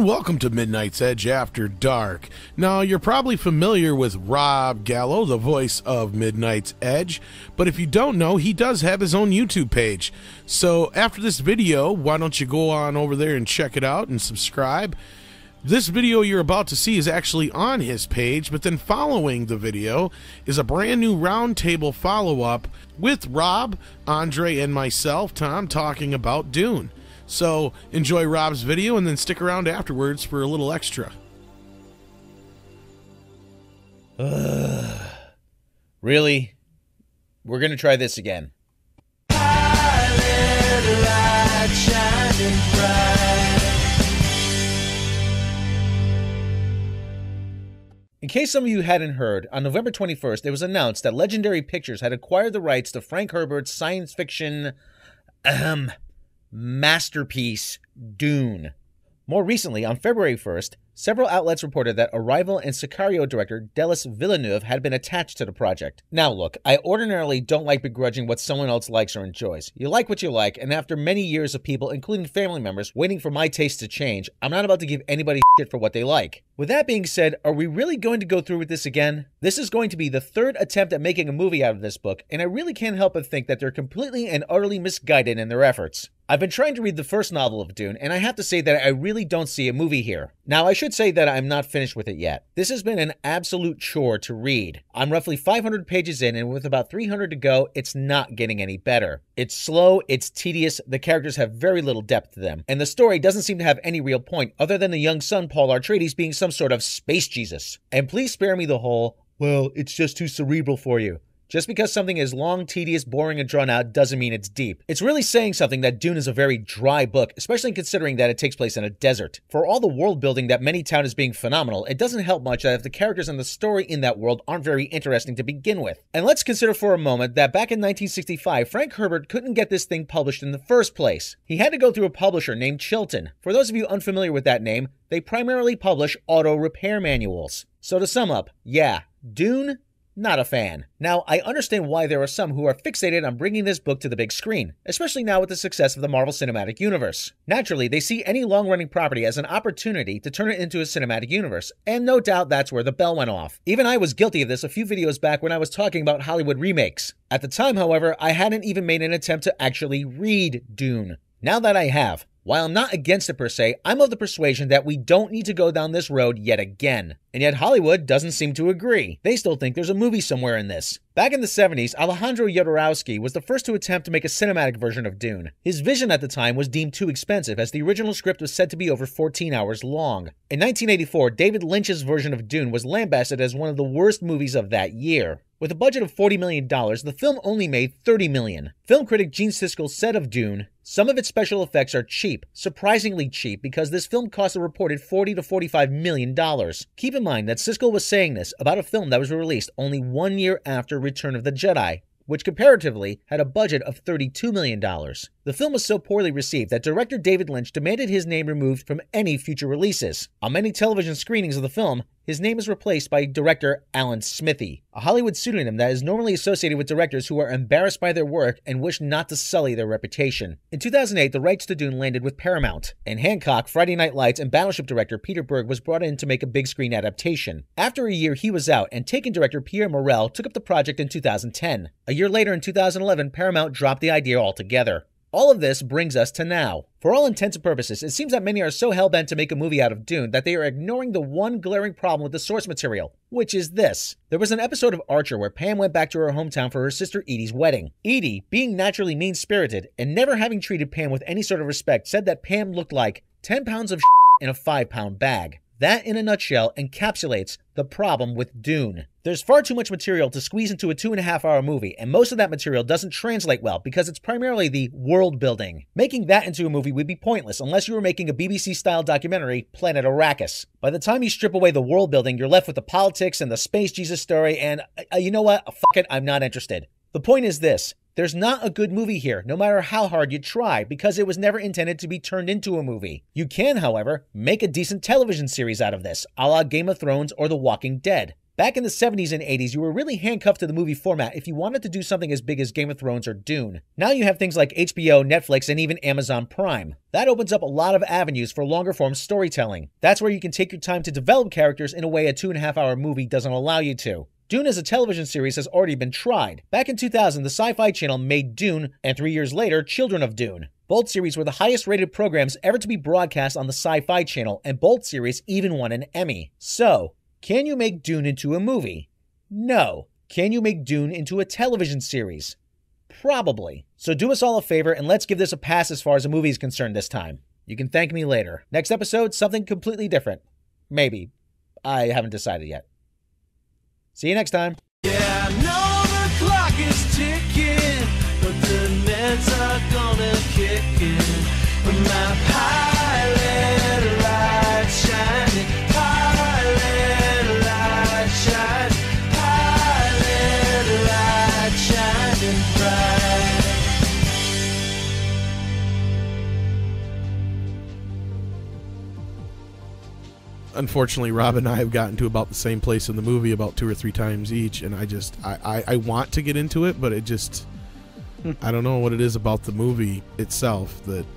and welcome to Midnight's Edge After Dark. Now, you're probably familiar with Robb Gallo, the voice of Midnight's Edge, but if you don't know, he does have his own YouTube page. So after this video, why don't you go on over there and check it out and subscribe? This video you're about to see is actually on his page, but then following the video is a brand new roundtable follow-up with Robb, Andre, and myself, Tom, talking about Dune. So enjoy Robb's video and then stick around afterwards for a little extra. Really? We're gonna try this again. In case some of you hadn't heard, on November 21st, it was announced that Legendary Pictures had acquired the rights to Frank Herbert's science fiction masterpiece, Dune. More recently, on February 1st, several outlets reported that Arrival and Sicario director Denis Villeneuve had been attached to the project. Now look, I ordinarily don't like begrudging what someone else likes or enjoys. You like what you like, and after many years of people, including family members, waiting for my taste to change, I'm not about to give anybody shit for what they like. With that being said, are we really going to go through with this again? This is going to be the third attempt at making a movie out of this book, and I really can't help but think that they're completely and utterly misguided in their efforts. I've been trying to read the first novel of Dune, and I have to say that I really don't see a movie here. Now, I should say that I'm not finished with it yet. This has been an absolute chore to read. I'm roughly 500 pages in, and with about 300 to go, it's not getting any better. It's slow, it's tedious, the characters have very little depth to them, and the story doesn't seem to have any real point other than the young son Paul Atreides being some sort of space Jesus. And please spare me the whole, well, it's just too cerebral for you. Just because something is long, tedious, boring, and drawn out doesn't mean it's deep. It's really saying something that Dune is a very dry book, especially considering that it takes place in a desert. For all the world building that many tout as being phenomenal, it doesn't help much that if the characters and the story in that world aren't very interesting to begin with. And let's consider for a moment that back in 1965, Frank Herbert couldn't get this thing published in the first place. He had to go through a publisher named Chilton. For those of you unfamiliar with that name, they primarily publish auto repair manuals. So to sum up, yeah, Dune? Not a fan. Now, I understand why there are some who are fixated on bringing this book to the big screen, especially now with the success of the Marvel Cinematic Universe. Naturally, they see any long-running property as an opportunity to turn it into a cinematic universe, and no doubt that's where the bell went off. Even I was guilty of this a few videos back when I was talking about Hollywood remakes. At the time, however, I hadn't even made an attempt to actually read Dune. Now that I have, while I'm not against it per se, I'm of the persuasion that we don't need to go down this road yet again. And yet Hollywood doesn't seem to agree. They still think there's a movie somewhere in this. Back in the 70s, Alejandro Jodorowsky was the first to attempt to make a cinematic version of Dune. His vision at the time was deemed too expensive, as the original script was said to be over 14 hours long. In 1984, David Lynch's version of Dune was lambasted as one of the worst movies of that year. With a budget of $40 million, the film only made $30 million. Film critic Gene Siskel said of Dune, "Some of its special effects are cheap, surprisingly cheap, because this film cost a reported $40 to $45 million. Keep in mind that Siskel was saying this about a film that was released only 1 year after Return of the Jedi, which comparatively had a budget of $32 million. The film was so poorly received that director David Lynch demanded his name removed from any future releases. On many television screenings of the film, his name is replaced by director Alan Smithee, a Hollywood pseudonym that is normally associated with directors who are embarrassed by their work and wish not to sully their reputation. In 2008, the rights to Dune landed with Paramount, and Hancock, Friday Night Lights, and Battleship director Peter Berg was brought in to make a big screen adaptation. After a year, he was out, and Taken director Pierre Morel took up the project in 2010. A year later, in 2011, Paramount dropped the idea altogether. All of this brings us to now. For all intents and purposes, it seems that many are so hell-bent to make a movie out of Dune that they are ignoring the one glaring problem with the source material, which is this. There was an episode of Archer where Pam went back to her hometown for her sister Edie's wedding. Edie, being naturally mean-spirited and never having treated Pam with any sort of respect, said that Pam looked like 10 pounds of in a 5-pound bag. That, in a nutshell, encapsulates the problem with Dune. There's far too much material to squeeze into a 2.5-hour movie, and most of that material doesn't translate well because it's primarily the world building. Making that into a movie would be pointless unless you were making a BBC-style documentary, Planet Arrakis. By the time you strip away the world building, you're left with the politics and the space Jesus story, and you know what? Fuck it, I'm not interested. The point is this. There's not a good movie here, no matter how hard you try, because it was never intended to be turned into a movie. You can, however, make a decent television series out of this, a la Game of Thrones or The Walking Dead. Back in the 70s and 80s, you were really handcuffed to the movie format if you wanted to do something as big as Game of Thrones or Dune. Now you have things like HBO, Netflix, and even Amazon Prime. That opens up a lot of avenues for longer form storytelling. That's where you can take your time to develop characters in a way a 2.5-hour movie doesn't allow you to. Dune as a television series has already been tried. Back in 2000, the Sci-Fi Channel made Dune, and 3 years later, Children of Dune. Both series were the highest rated programs ever to be broadcast on the Sci-Fi Channel, and both series even won an Emmy. So, can you make Dune into a movie? No. Can you make Dune into a television series? Probably. So do us all a favor and let's give this a pass as far as a movie is concerned this time. You can thank me later. Next episode, something completely different. Maybe. I haven't decided yet. See you next time. Yeah, I know the clock is ticking, but the Nets are gonna kick in. But my pilot light shining, pilot light shining, pilot light shining bright. Unfortunately, Rob and I have gotten to about the same place in the movie about 2 or 3 times each, and I want to get into it, but it just, I don't know what it is about the movie itself that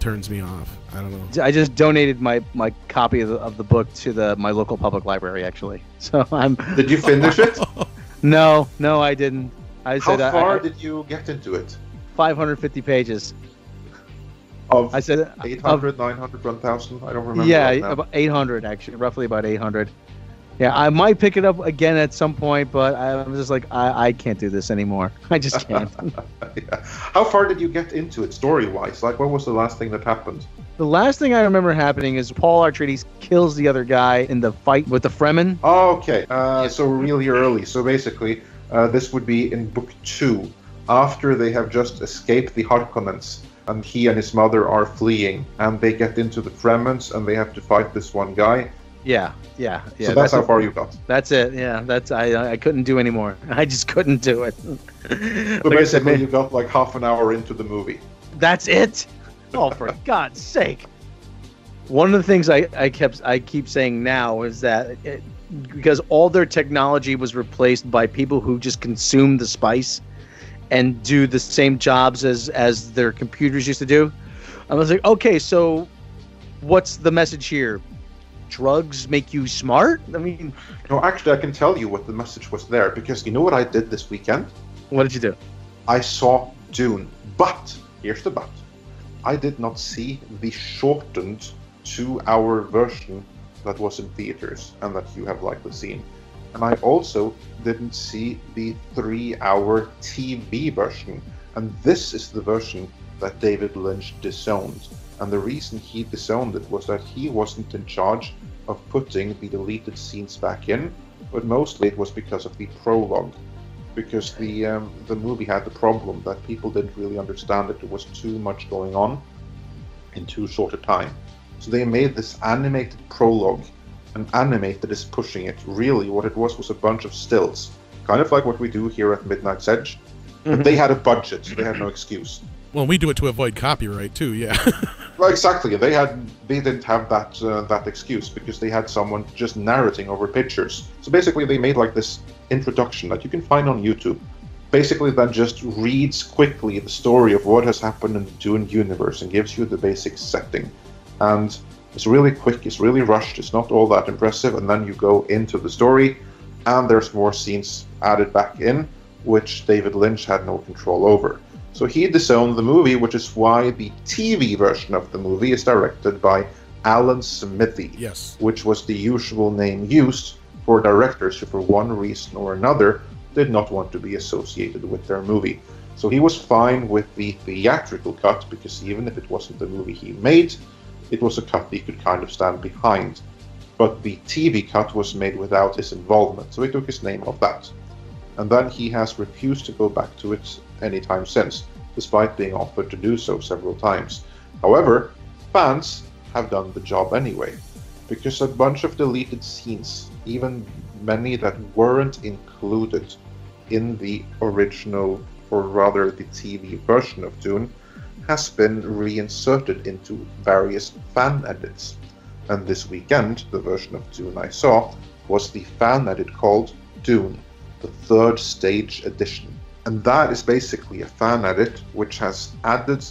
turns me off. I don't know. I just donated my copy of the book to my local public library, actually. So I'm. Did you finish it? No, I didn't. How far did you get into it? 550 pages. Of I said 800, 900, 1,000? I don't remember. Yeah, right now. about 800 actually, roughly about 800. Yeah, I might pick it up again at some point, but I'm just like, I can't do this anymore. I just can't. Yeah. How far did you get into it, story-wise? Like, what was the last thing that happened? The last thing I remember happening is Paul Atreides kills the other guy in the fight with the Fremen. Oh, okay. So really early. So basically, this would be in book 2, after they have just escaped the Harkonnens. And he and his mother are fleeing, and they get into the Fremens, and they have to fight this one guy. Yeah. So that's how far you got. That's it. Yeah, I couldn't do anymore. I just couldn't do it. So Like basically, I said, you got like half an hour into the movie. That's it. Oh, for God's sake! One of the things I keep saying now is that because all their technology was replaced by people who just consume the spice and do the same jobs as their computers used to do. I was like, okay, so what's the message here? Drugs make you smart? I mean... No, actually, I can tell you what the message was there, because you know what I did this weekend? What did you do? I saw Dune, but, here's the but, I did not see the shortened 2-hour version that was in theaters, and that you have likely seen. And I also didn't see the 3-hour TV version. And this is the version that David Lynch disowned. And the reason he disowned it was that he wasn't in charge of putting the deleted scenes back in, but mostly it was because of the prologue. Because the movie had the problem that people didn't really understand that there was too much going on in too short a time. So they made this animated prologue. And animated is pushing it. Really, what it was a bunch of stills, kind of like what we do here at Midnight's Edge. But they had a budget, so they had no excuse. Well, we do it to avoid copyright too. Yeah. Well, exactly. They didn't have that excuse because they had someone just narrating over pictures. So basically, they made like this introduction that you can find on YouTube. Basically, that just reads quickly the story of what has happened in the Dune universe and gives you the basic setting. And it's really quick, it's really rushed, it's not all that impressive, and then you go into the story, and there's more scenes added back in, which David Lynch had no control over. So he disowned the movie, which is why the TV version of the movie is directed by Alan Smithy, Yes. which was the usual name used for directors who, for one reason or another, did not want to be associated with their movie. So he was fine with the theatrical cut, because even if it wasn't the movie he made, it was a cut he could kind of stand behind. But the TV cut was made without his involvement, so he took his name off that. And then he has refused to go back to it anytime since, despite being offered to do so several times. However, fans have done the job anyway, because a bunch of deleted scenes, even many that weren't included in the original, or rather the TV version of Dune, has been reinserted into various fan edits. And this weekend, the version of Dune I saw was the fan edit called Dune, the third stage edition. And that is basically a fan edit which has added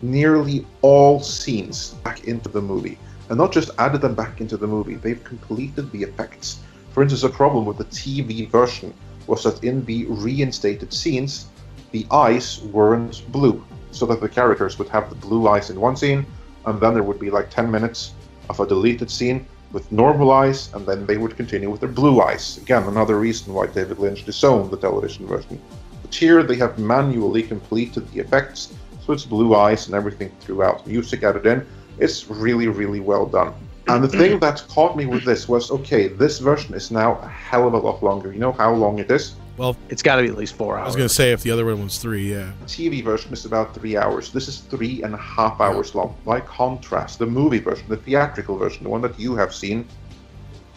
nearly all scenes back into the movie. And not just added them back into the movie, they've completed the effects. For instance, a problem with the TV version was that in the reinstated scenes, the eyes weren't blue, so that the characters would have the blue eyes in one scene, and then there would be like 10 minutes of a deleted scene with normal eyes, and then they would continue with their blue eyes. Again, another reason why David Lynch disowned the television version. But here they have manually completed the effects, so it's blue eyes and everything throughout. Music added in. It's really, really well done. And the thing that caught me with this was, okay, this version is now a hell of a lot longer. You know how long it is? Well, It's got to be at least 4 hours. I was going to say if the other one was 3, yeah. The TV version is about 3 hours. This is 3.5 hours long. By contrast, the movie version, the theatrical version, the one that you have seen,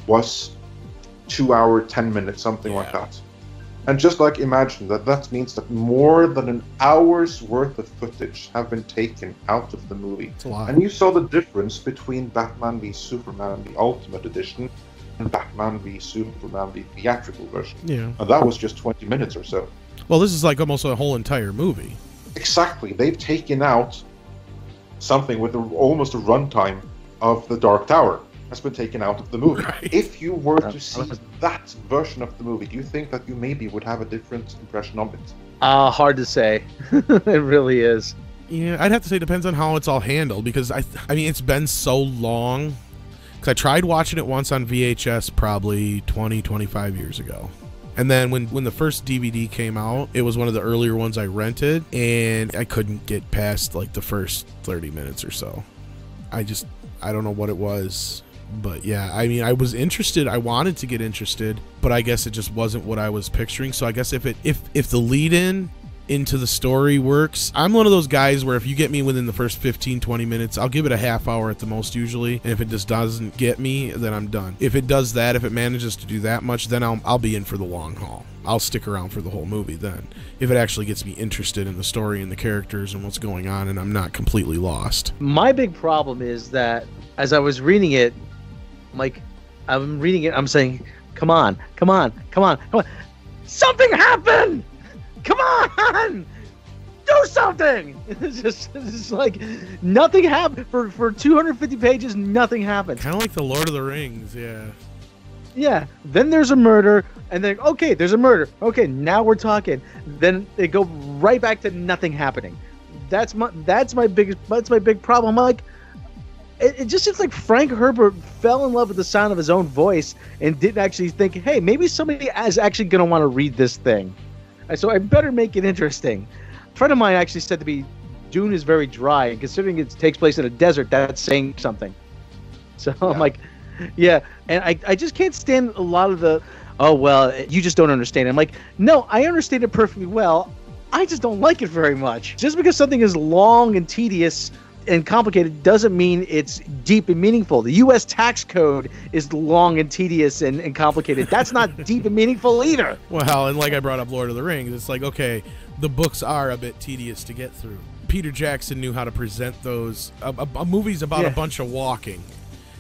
was 2 hours, 10 minutes, something like that. And just like imagine that means that more than an hour's worth of footage have been taken out of the movie. It's a lot. And you saw the difference between Batman v Superman, the Ultimate Edition, and Batman v Superman, the theatrical version. Yeah. And that was just 20 minutes or so. Well, this is like almost a whole entire movie. Exactly. They've taken out something with almost a runtime of The Dark Tower. Has been taken out of the movie. Right. If you were to see that version of the movie, do you think that you maybe would have a different impression of it? Hard to say. It really is. Yeah, I'd have to say it depends on how it's all handled, because I mean, it's been so long. Because I tried watching it once on VHS probably 20, 25 years ago. And then when the first DVD came out, it was one of the earlier ones I rented, and I couldn't get past like the first 30 minutes or so. I don't know what it was. But yeah, I mean, I was interested. I wanted to get interested, but I guess it just wasn't what I was picturing. So I guess if the lead-in into the story works, I'm one of those guys where if you get me within the first 15, 20 minutes, I'll give it a half hour at the most usually. And if it just doesn't get me, then I'm done. If it does that, if it manages to do that much, then I'll be in for the long haul. I'll stick around for the whole movie then. If it actually gets me interested in the story and the characters and what's going on, and I'm not completely lost. My big problem is that as I was reading it, I'm reading it, I'm saying, come on. Something happened! Come on! Do something! It's just like, nothing happened. For 250 pages, nothing happened. Kind of like the Lord of the Rings, yeah. Yeah, then there's a murder, and then, okay, there's a murder. Okay, now we're talking. Then they go right back to nothing happening. That's my big problem. I'm like, it just seems like Frank Herbert fell in love with the sound of his own voice and didn't actually think, hey, maybe somebody is actually going to want to read this thing. And so I better make it interesting. A friend of mine actually said to me, Dune is very dry, and considering it takes place in a desert, that's saying something. So yeah. I'm like, yeah. And I just can't stand a lot of the, oh, well, you just don't understand it. I'm like, no, I understand it perfectly well. I just don't like it very much. Just because something is long and tedious and complicated doesn't mean it's deep and meaningful. The U.S. tax code is long and tedious and complicated. That's not deep and meaningful either. Well, and like I brought up Lord of the Rings, it's like, okay, the books are a bit tedious to get through. Peter Jackson knew how to present those. A movie's about a bunch of walking.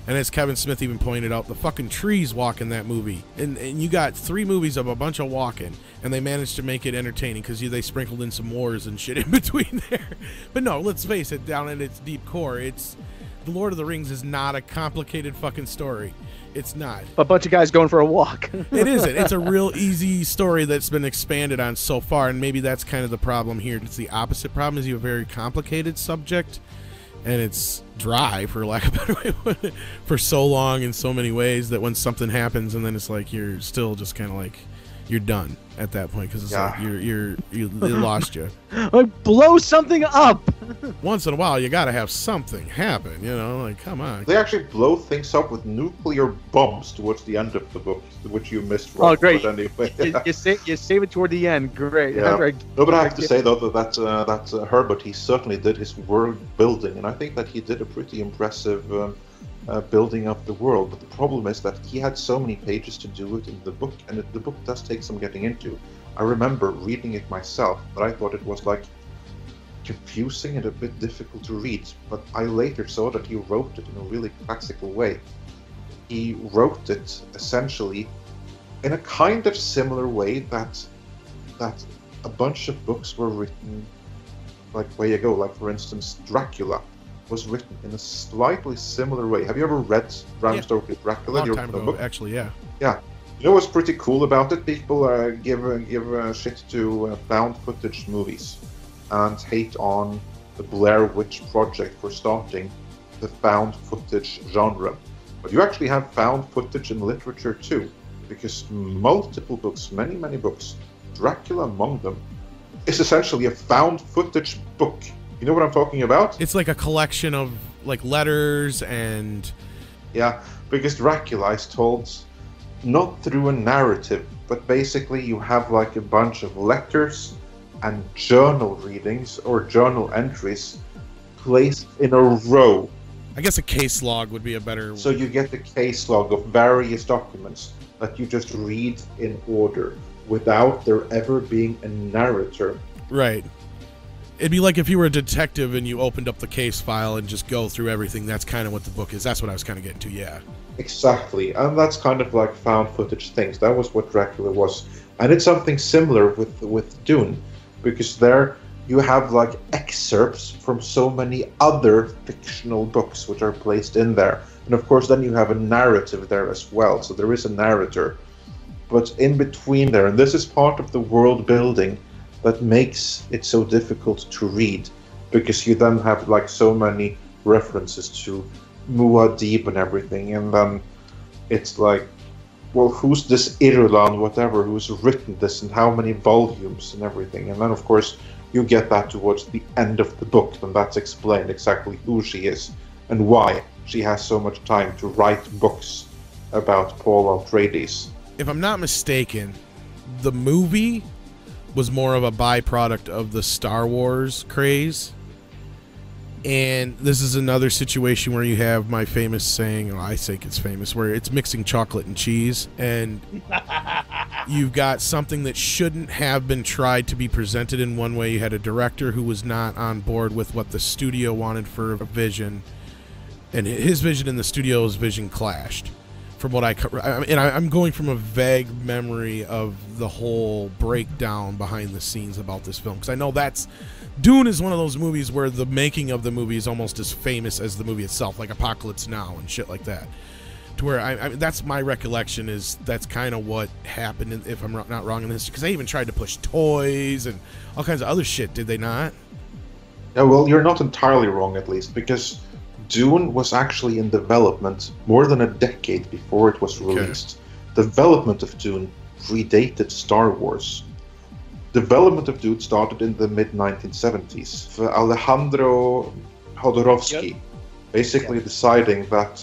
And as Kevin Smith even pointed out, the fucking trees walk in that movie. And you got 3 movies of a bunch of walking, and they managed to make it entertaining because they sprinkled in some wars and shit in between there. But no, let's face it, down at its deep core, The Lord of the Rings is not a complicated fucking story. It's not. A bunch of guys going for a walk. It isn't. It's a real easy story that's been expanded on so far, and maybe that's kind of the problem here. It's the opposite problem, is you have a very complicated subject, and it's dry, for lack of a better way to put it, for so long in so many ways that when something happens and then it's like you're still just kind of like you're done at that point because it's like you lost you. Like, blow something up. Once in a while, you got to have something happen, you know? Like, come on. They actually blow things up with nuclear bombs towards the end of the book, which you missed. Oh, great! But anyway, you save it toward the end. Great. Yeah. No, but I have to say though that Herbert, he certainly did his world building, and I think that he did a pretty impressive building of the world. But the problem is that he had so many pages to do it in the book, and the book does take some getting into. I remember reading it myself, but I thought it was like confusing and a bit difficult to read. But I later saw that he wrote it in a really classical way. he wrote it essentially in a kind of similar way that a bunch of books were written like way ago. Like for instance, Dracula was written in a slightly similar way. Have you ever read Bram Stoker's Dracula? Long time ago, actually, yeah. Yeah. You know what's pretty cool about it? People give shit to found footage movies and hate on the Blair Witch Project for starting the found footage genre. But you actually have found footage in literature too, because multiple books, many books, Dracula among them, is essentially a found footage book. You know what I'm talking about? It's like a collection of like letters and... Yeah, because Dracula is told not through a narrative, but basically you have like a bunch of letters and journal readings or journal entries placed in a row. I guess a case log would be a better... So you get the case log of various documents that you just read in order without there ever being a narrator. Right. It'd be like if you were a detective and you opened up the case file and just go through everything. That's kind of what the book is. That's what I was kind of getting to, yeah. Exactly. And that's kind of like found footage things. That was what Dracula was. And it's something similar with Dune, because there you have like excerpts from so many other fictional books which are placed in there. And of course then you have a narrative there as well. So there is a narrator. But in between there, and this is part of the world building that makes it so difficult to read, because you then have like so many references to Muad'Dib and everything, and then it's like, well, who's this Irulan, whatever, who's written this, and how many volumes and everything. And then of course you get that towards the end of the book, and that's explained exactly who she is and why she has so much time to write books about Paul Atreides. If I'm not mistaken, the movie was more of a byproduct of the Star Wars craze. And this is another situation where you have my famous saying, or I think it's famous, where it's mixing chocolate and cheese. And you've got something that shouldn't have been tried to be presented in one way. You had a director who was not on board with what the studio wanted for a vision. And his vision and the studio's vision clashed. From what I'm going from a vague memory of the whole breakdown behind the scenes about this film, because I know Dune is one of those movies where the making of the movie is almost as famous as the movie itself, like Apocalypse Now and shit like that. To where that's my recollection, is that's kind of what happened, if I'm not wrong in this, because they even tried to push toys and all kinds of other shit, did they not? Yeah, well, you're not entirely wrong, at least, because Dune was actually in development more than a decade before it was released. Okay. Development of Dune predated Star Wars. Development of Dune started in the mid-1970s. For Alejandro Jodorowsky basically deciding that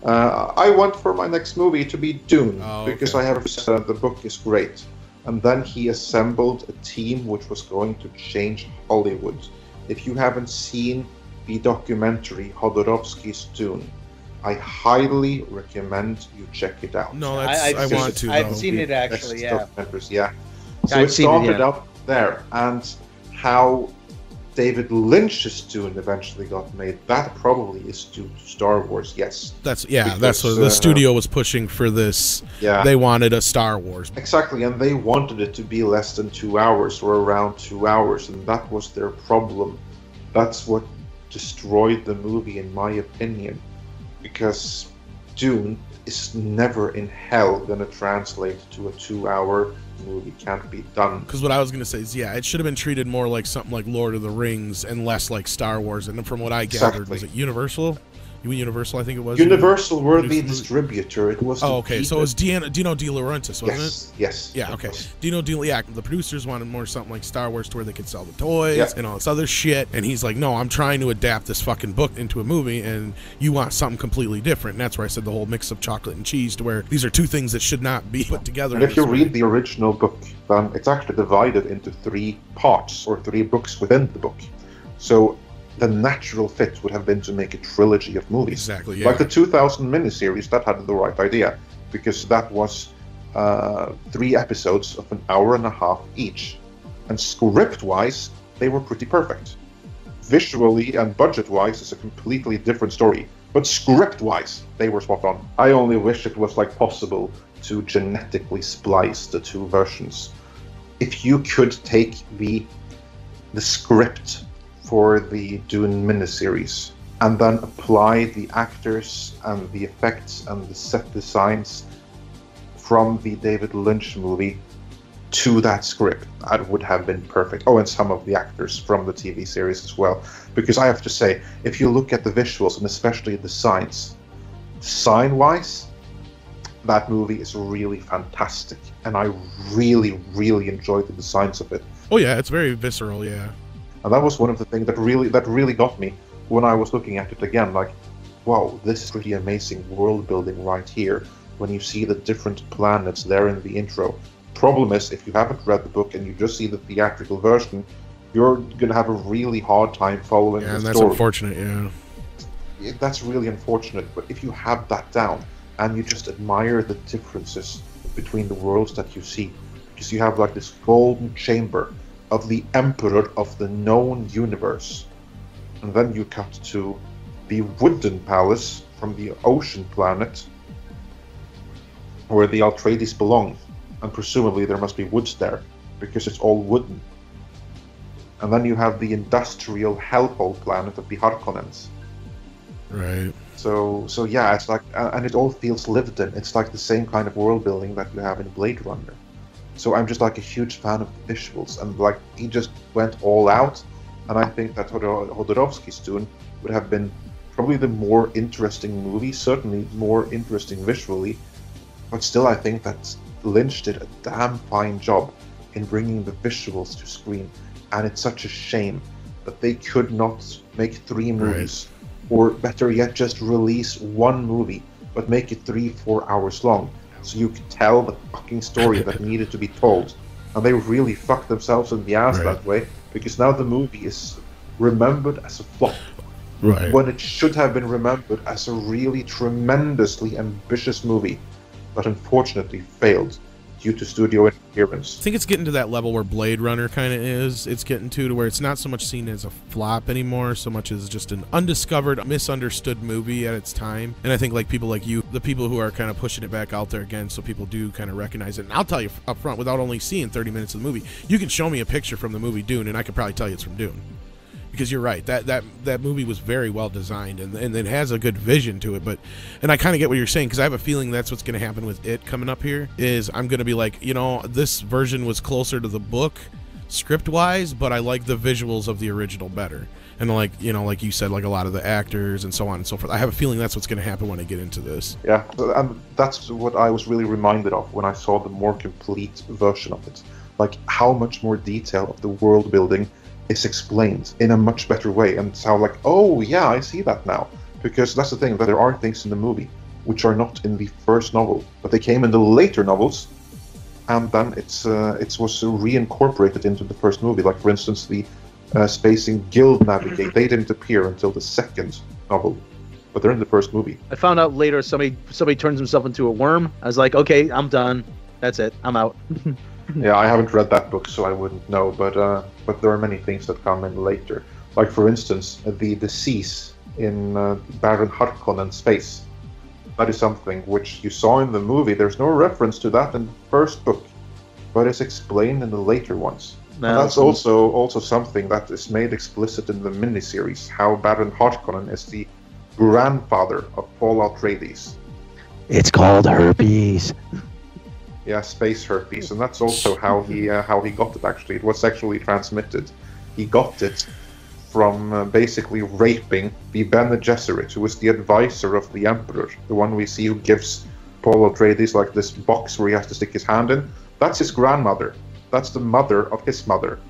I want for my next movie to be Dune, because I have the book is great. And then he assembled a team which was going to change Hollywood. If you haven't seen the documentary Jodorowsky's Dune, I highly recommend you check it out. No, I want to. I've seen it actually, yeah. Yeah. So it started up there, and how David Lynch's Dune eventually got made, that probably is due to Star Wars, yes. That's what the studio was pushing for this. Yeah. They wanted a Star Wars. Exactly, and they wanted it to be less than 2 hours, or around 2 hours, and that was their problem. That's what destroyed the movie, in my opinion, because Dune is never in hell gonna translate to a 2-hour movie. Can't be done. Because what I was gonna say is, yeah, it should have been treated more like something like Lord of the Rings and less like Star Wars. And from what I gathered, was it Universal? Universal, I think it was. Universal were the distributor. It was. Oh, okay. So it was Dino De Laurentiis, wasn't it? Yes. Yeah. Okay. Dino De. Yeah. The producers wanted more something like Star Wars, to where they could sell the toys and all this other shit. And he's like, "No, I'm trying to adapt this fucking book into a movie, and you want something completely different." And that's where I said the whole mix of chocolate and cheese, to where these are two things that should not be put together. And if you read the original book, then it's actually divided into 3 parts, or 3 books within the book. So the natural fit would have been to make a trilogy of movies. Exactly, yeah. Like the 2000 miniseries, that had the right idea, because that was 3 episodes of 1.5 hours each. And script-wise, they were pretty perfect. Visually and budget-wise, it's a completely different story. But script-wise, they were spot on. I only wish it was like possible to genetically splice the two versions. If you could take the script for the Dune miniseries and then apply the actors and the effects and the set designs from the David Lynch movie to that script, that would have been perfect. Oh, and some of the actors from the TV series as well. Because I have to say, if you look at the visuals and especially the signs, design-wise, that movie is really fantastic. And I really, really enjoyed the designs of it. Oh yeah, it's very visceral, yeah. And that was one of the things that really got me when I was looking at it again. Like, wow, this is pretty amazing world building right here. When you see the different planets there in the intro. Problem is, if you haven't read the book and you just see the theatrical version, you're gonna have a really hard time following the story. And that's unfortunate, yeah. That's really unfortunate, but if you have that down and you just admire the differences between the worlds that you see, because you have like this golden chamber of the emperor of the known universe, and then you cut to the wooden palace from the ocean planet where the Atreides belong, and presumably there must be woods there because it's all wooden. And then you have the industrial hellhole planet of the Harkonnens. Right. So yeah, it's like, and it all feels lived in. It's like the same kind of world building that you have in Blade Runner. So I'm just like a huge fan of the visuals, and like he just went all out. And I think that Jodorowsky's Dune would have been probably the more interesting movie, certainly more interesting visually. But still, I think that Lynch did a damn fine job in bringing the visuals to screen. And it's such a shame that they could not make 3 movies. Right. Or better yet, just release 1 movie, but make it 3-4 hours long. So you could tell the fucking story that needed to be told. And they really fucked themselves in the ass that way, because now the movie is remembered as a flop. Right. When it should have been remembered as a really tremendously ambitious movie that unfortunately failed due to studio interference. I think it's getting to that level where Blade Runner kind of is. It's getting to where it's not so much seen as a flop anymore, so much as just an undiscovered, misunderstood movie at its time. And I think like people like you, the people who are kind of pushing it back out there again, so people do kind of recognize it. And I'll tell you up front, without only seeing 30 minutes of the movie, you can show me a picture from the movie Dune, and I could probably tell you it's from Dune. Because you're right, that movie was very well designed, and it has a good vision to it. And I kind of get what you're saying, because I have a feeling that's what's going to happen with it coming up here. Is I'm going to be like, this version was closer to the book script wise, but I like the visuals of the original better. And like like you said, like a lot of the actors and so on and so forth. I have a feeling that's what's going to happen when I get into this. Yeah, and that's what I was really reminded of when I saw the more complete version of it. Like how much more detail of the world building is explained in a much better way, and it's how like, oh yeah, I see that now. Because that's the thing, that there are things in the movie which are not in the first novel, but they came in the later novels, and then it was reincorporated into the first movie. Like for instance, the Spacing Guild Navigate, they didn't appear until the second novel, but they're in the first movie. I found out later somebody turns himself into a worm. I was like, okay, I'm done. That's it. I'm out. Yeah, I haven't read that book, so I wouldn't know. But there are many things that come in later. Like for instance, the disease in Baron Harkonnen's space. That is something which you saw in the movie. There's no reference to that in the first book, but it's explained in the later ones. And that's also something that is made explicit in the miniseries. How Baron Harkonnen is the grandfather of Paul Atreides. It's called herpes. Yeah, space herpes, and that's also how he got it. Actually, it was sexually transmitted. He got it from basically raping the Bene Gesserit, who was the advisor of the Emperor, the one we see who gives Paul Atreides like this box where he has to stick his hand in. That's his grandmother. That's the mother of his mother,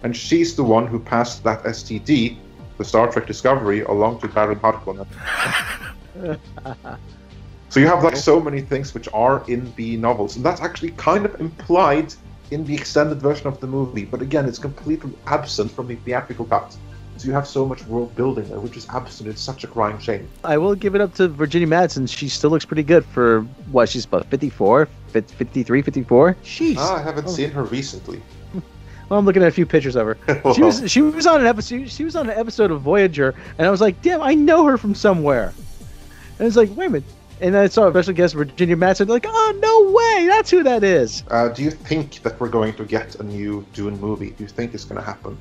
and she's the one who passed that STD, the Star Trek Discovery, along to Baron Harkonnen. So you have like so many things which are in the novels, and that's actually kind of implied in the extended version of the movie. But again, it's completely absent from the theatrical cut. So you have so much world building there, which is absent. It's such a crying shame. I will give it up to Virginia Madsen. She still looks pretty good for what she's about 54, 53, 54. Jeez. I haven't seen her recently. Well, I'm looking at a few pictures of her. She was on an episode. She was on an episode of Voyager, and I was like, damn, I know her from somewhere. And it's like, wait a minute. And I saw a special guest, Virginia Madsen, like, oh, no way, that's who that is. Do you think that we're going to get a new Dune movie? Do you think it's going to happen?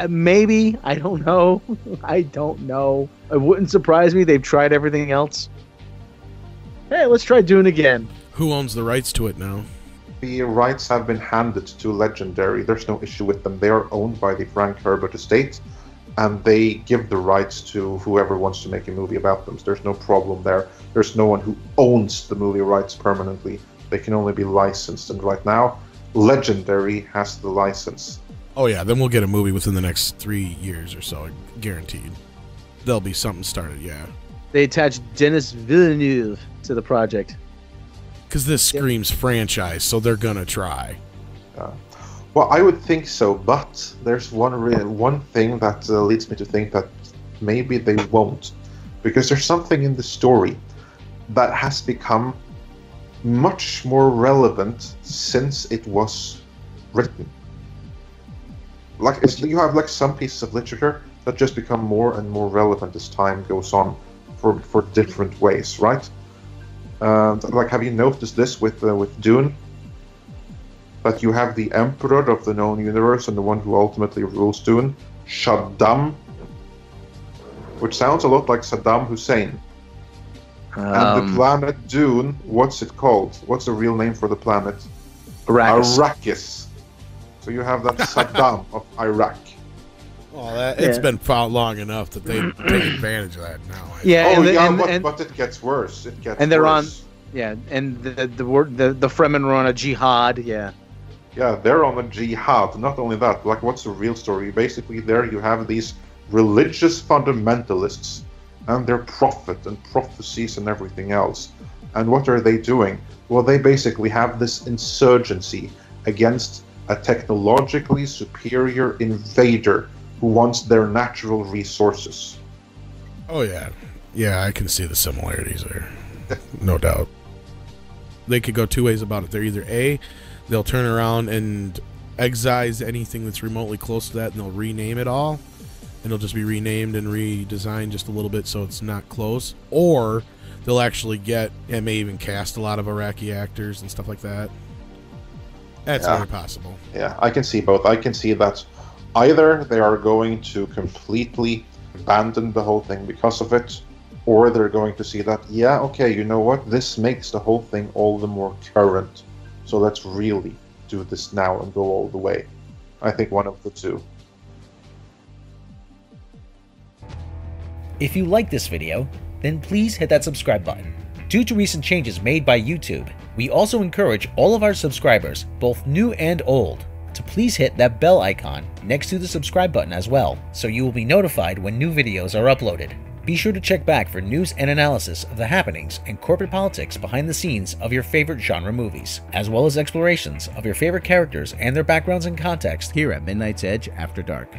Maybe. I don't know. I don't know. It wouldn't surprise me. They've tried everything else. Hey, let's try Dune again. Who owns the rights to it now? The rights have been handed to Legendary. There's no issue with them. They are owned by the Frank Herbert estate, and they give the rights to whoever wants to make a movie about them. So there's no problem there. There's no one who owns the movie rights permanently. They can only be licensed, and right now, Legendary has the license. Oh yeah, then we'll get a movie within the next 3 years or so, guaranteed. There'll be something started, yeah. They attached Denis Villeneuve to the project. Because this screams franchise, so they're gonna try. Well, I would think so, but there's one thing that leads me to think that maybe they won't. Because there's something in the story that has become much more relevant since it was written. You have like some pieces of literature that just become more and more relevant as time goes on for different ways, right? Like, have you noticed this with Dune? That you have the Emperor of the known universe and the one who ultimately rules Dune, Shaddam, which sounds a lot like Saddam Hussein. And the planet Dune, what's it called? What's the real name for the planet? Arrakis. So you have that Saddam of Iraq. Well, it's been fought long enough that they take advantage of that now. But it gets worse. It gets and they're worse. And the Fremen are on a jihad. Yeah, they're on a jihad. Not only that, like, what's the real story? Basically, there you have these religious fundamentalists and their prophet and prophecies and everything else. And what are they doing? Well, they basically have this insurgency against a technologically superior invader who wants their natural resources. Oh yeah. Yeah, I can see the similarities there. No doubt. They could go two ways about it. They're either A, they'll turn around and excise anything that's remotely close to that and they'll rename it all. And it'll just be renamed and redesigned just a little bit so it's not close. Or they'll actually get, and may even cast a lot of Iraqi actors and stuff like that. That's very possible. Yeah, I can see both. I can see that either they are going to completely abandon the whole thing because of it, or they're going to see that, yeah, okay, you know what, this makes the whole thing all the more current, so let's really do this now and go all the way. I think one of the two. If you like this video, then please hit that subscribe button. Due to recent changes made by YouTube, we also encourage all of our subscribers, both new and old, to please hit that bell icon next to the subscribe button as well, so you will be notified when new videos are uploaded. Be sure to check back for news and analysis of the happenings and corporate politics behind the scenes of your favorite genre movies, as well as explorations of your favorite characters and their backgrounds and context here at Midnight's Edge After Dark.